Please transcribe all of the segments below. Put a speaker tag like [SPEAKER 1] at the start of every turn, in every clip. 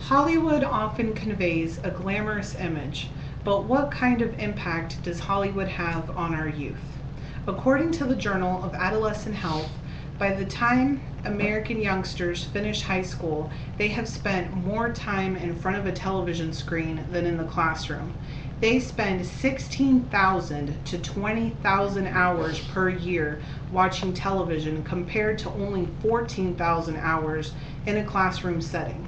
[SPEAKER 1] Hollywood often conveys a glamorous image, but what kind of impact does Hollywood have on our youth? According to the Journal of Adolescent Health, by the time American youngsters finish high school, they have spent more time in front of a television screen than in the classroom. They spend 16,000 to 20,000 hours per year watching television compared to only 14,000 hours in a classroom setting.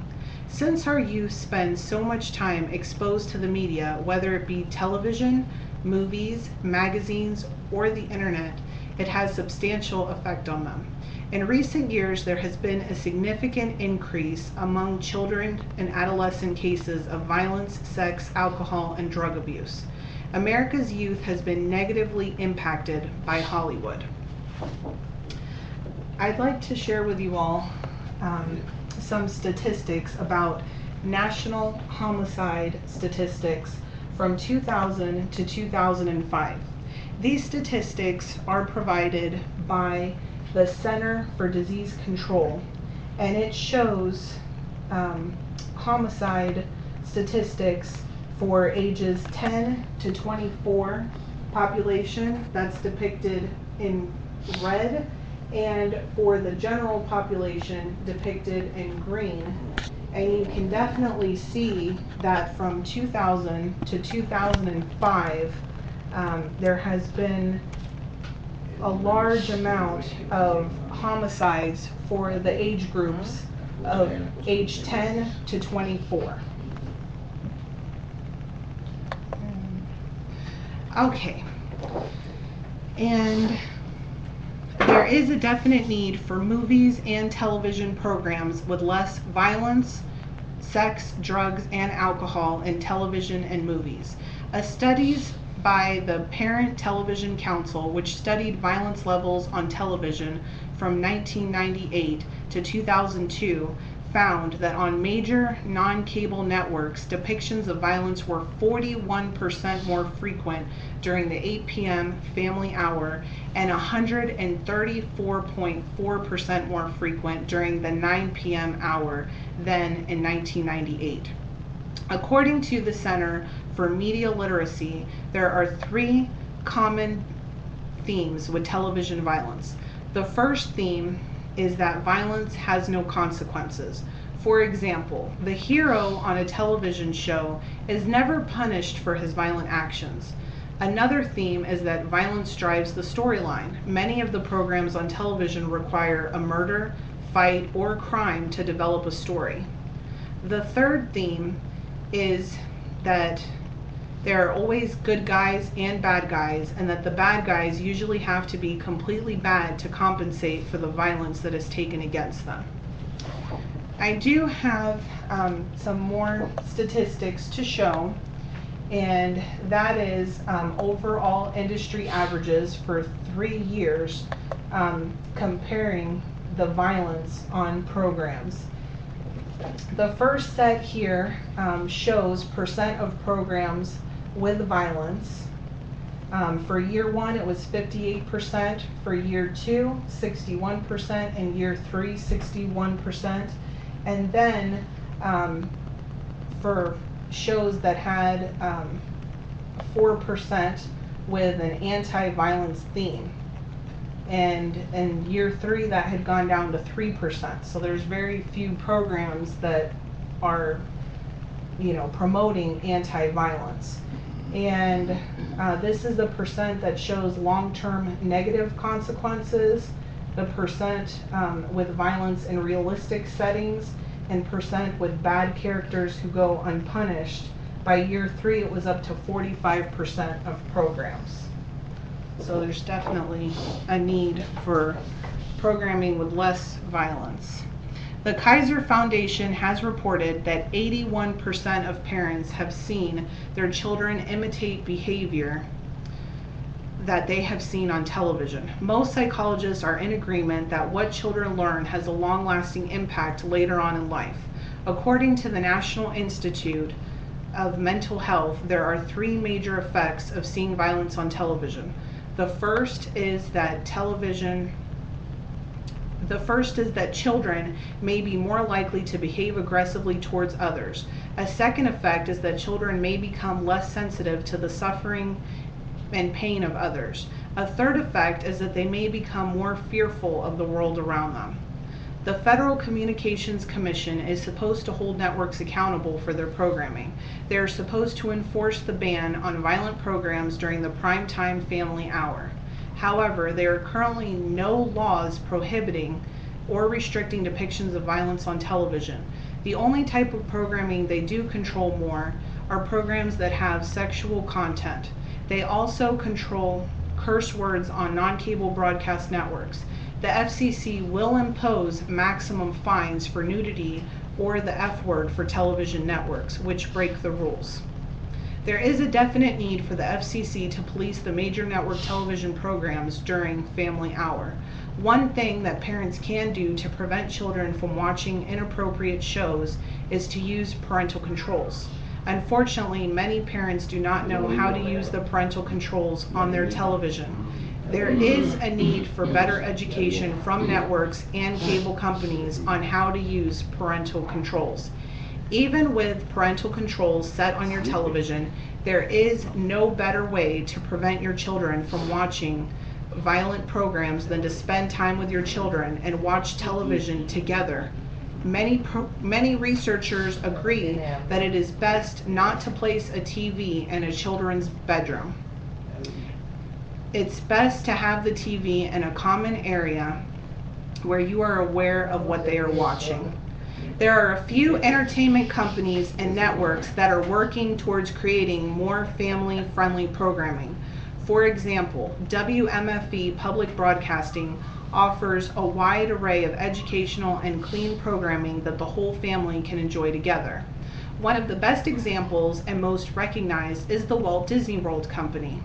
[SPEAKER 1] Since our youth spend so much time exposed to the media, whether it be television, movies, magazines, or the internet, it has substantial effect on them. In recent years, there has been a significant increase among children and adolescent cases of violence, sex, alcohol, and drug abuse. America's youth has been negatively impacted by Hollywood. I'd like to share with you all some statistics about national homicide statistics from 2000 to 2005. These statistics are provided by the Center for Disease Control, and it shows homicide statistics for ages 10 to 24 population, that's depicted in red, and for the general population depicted in green. And you can definitely see that from 2000 to 2005 there has been a large amount of homicides for the age groups of age 10 to 24. Okay, and there is a definite need for movies and television programs with less violence, sex, drugs, and alcohol in television and movies. A studies by the Parent Television Council, which studied violence levels on television from 1998 to 2002, found that on major non-cable networks, depictions of violence were 41% more frequent during the 8 p.m. family hour and 134.4% more frequent during the 9 p.m. hour than in 1998. According to the Center for Media Literacy, there are 3 common themes with television violence. The first theme is that violence has no consequences. For example, the hero on a television show is never punished for his violent actions. Another theme is that violence drives the storyline. Many of the programs on television require a murder, fight, or crime to develop a story. The third theme is that there are always good guys and bad guys, and that the bad guys usually have to be completely bad to compensate for the violence that is taken against them. I do have some more statistics to show, and that is overall industry averages for 3 years comparing the violence on programs. The first set here shows percent of programs with violence. For year 1 it was 58%, for year 2 61%, and year 3 61%. And then for shows that had 4% with an anti-violence theme. And in year 3 that had gone down to 3%. So there's very few programs that are, promoting anti-violence. And this is the percent that shows long-term negative consequences, the percent with violence in realistic settings, and percent with bad characters who go unpunished. By year 3 it was up to 45% of programs. So there's definitely a need for programming with less violence. The Kaiser Foundation has reported that 81% of parents have seen their children imitate behavior that they have seen on television. Most psychologists are in agreement that what children learn has a long-lasting impact later on in life. According to the National Institute of Mental Health, there are 3 major effects of seeing violence on television. The first is that television The first is that children may be more likely to behave aggressively towards others. A second effect is that children may become less sensitive to the suffering and pain of others. A third effect is that they may become more fearful of the world around them. The Federal Communications Commission is supposed to hold networks accountable for their programming. They are supposed to enforce the ban on violent programs during the primetime family hour. However, there are currently no laws prohibiting or restricting depictions of violence on television. The only type of programming they do control more are programs that have sexual content. They also control curse words on non-cable broadcast networks. The FCC will impose maximum fines for nudity or the F word for television networks, which break the rules. There is a definite need for the FCC to police the major network television programs during family hour. One thing that parents can do to prevent children from watching inappropriate shows is to use parental controls. Unfortunately, many parents do not know how to use the parental controls on their television. There is a need for better education from networks and cable companies on how to use parental controls. Even with parental controls set on your television, there is no better way to prevent your children from watching violent programs than to spend time with your children and watch television together. Many researchers agree that it is best not to place a TV in a children's bedroom. It's best to have the TV in a common area where you are aware of what they are watching. There are a few entertainment companies and networks that are working towards creating more family-friendly programming. For example, WMFE Public Broadcasting offers a wide array of educational and clean programming that the whole family can enjoy together. One of the best examples and most recognized is the Walt Disney World Company.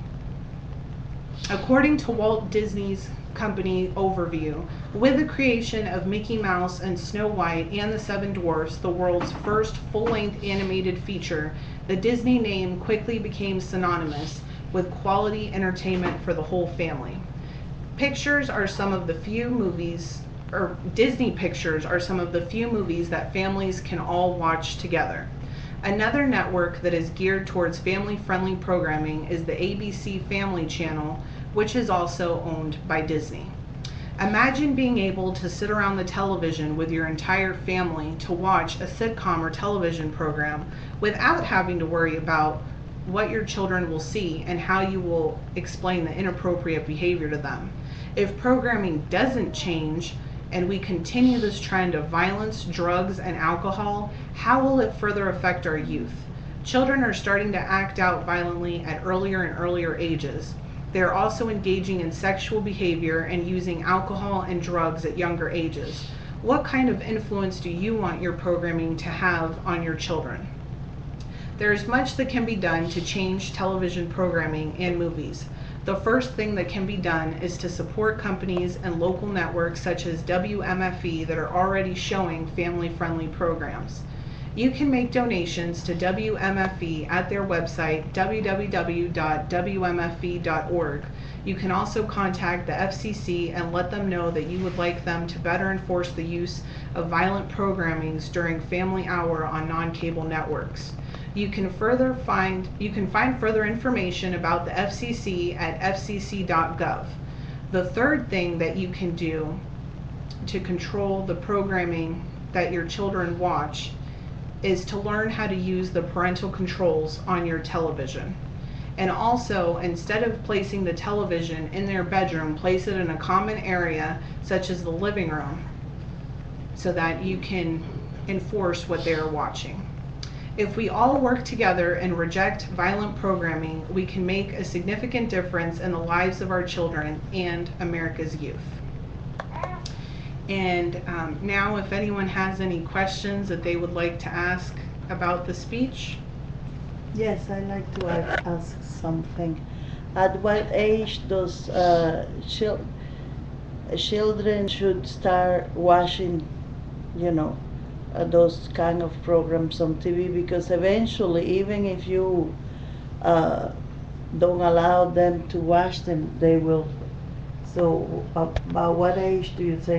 [SPEAKER 1] According to Walt Disney's Company overview, with the creation of Mickey Mouse and Snow White and the Seven Dwarfs, the world's first full-length animated feature, the Disney name quickly became synonymous with quality entertainment for the whole family. Pictures are some of the few movies, or Disney pictures are some of the few movies that families can all watch together. Another network that is geared towards family-friendly programming is the ABC Family Channel, which is also owned by Disney. Imagine being able to sit around the television with your entire family to watch a sitcom or television program without having to worry about what your children will see and how you will explain the inappropriate behavior to them. If programming doesn't change, and we continue this trend of violence, drugs, and alcohol, how will it further affect our youth? Children are starting to act out violently at earlier and earlier ages. They're also engaging in sexual behavior and using alcohol and drugs at younger ages. What kind of influence do you want your programming to have on your children? There is much that can be done to change television programming and movies. The first thing that can be done is to support companies and local networks such as WMFE that are already showing family-friendly programs. You can make donations to WMFE at their website, www.wmfe.org. You can also contact the FCC and let them know that you would like them to better enforce the use of violent programmings during family hour on non-cable networks. You can find further information about the FCC at fcc.gov. The third thing that you can do to control the programming that your children watch is to learn how to use the parental controls on your television. And also, instead of placing the television in their bedroom, place it in a common area such as the living room so that you can enforce what they are watching. If we all work together and reject violent programming, we can make a significant difference in the lives of our children and America's youth. And now if anyone has any questions that they would like to ask about the speech.
[SPEAKER 2] Yes, I'd like to ask something. At what age does children should start watching, those kind of programs on TV? Because eventually, even if you don't allow them to watch them, they will. So, about what age do you think